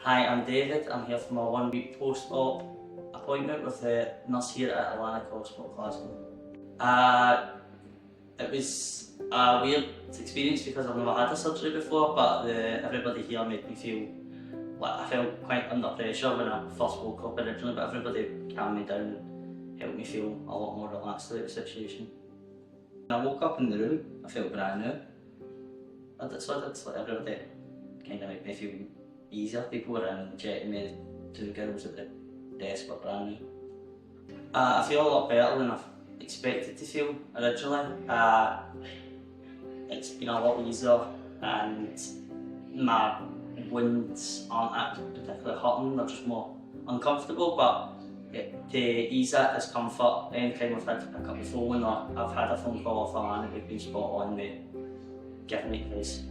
Hi, I'm David. I'm here for my 1 week post-op appointment with the nurse here at Atlantic Hospital, Glasgow. It was a weird experience because I've never had a surgery before, but everybody here made me feel like I felt quite under pressure when I first woke up originally, but everybody calmed me down and helped me feel a lot more relaxed about the situation. When I woke up in the room, I felt brand new. So I did like everybody kind of made me feel easier. People were in and checking me. The 2 girls at the desk were brand new. I feel a lot better than I've expected to feel originally. It's been a lot easier and my wounds aren't actually particularly hurting, they're just more uncomfortable, but to ease that discomfort, anytime I've had to pick up the phone or I've had a phone call off a man, it would be spot on with giving me advice.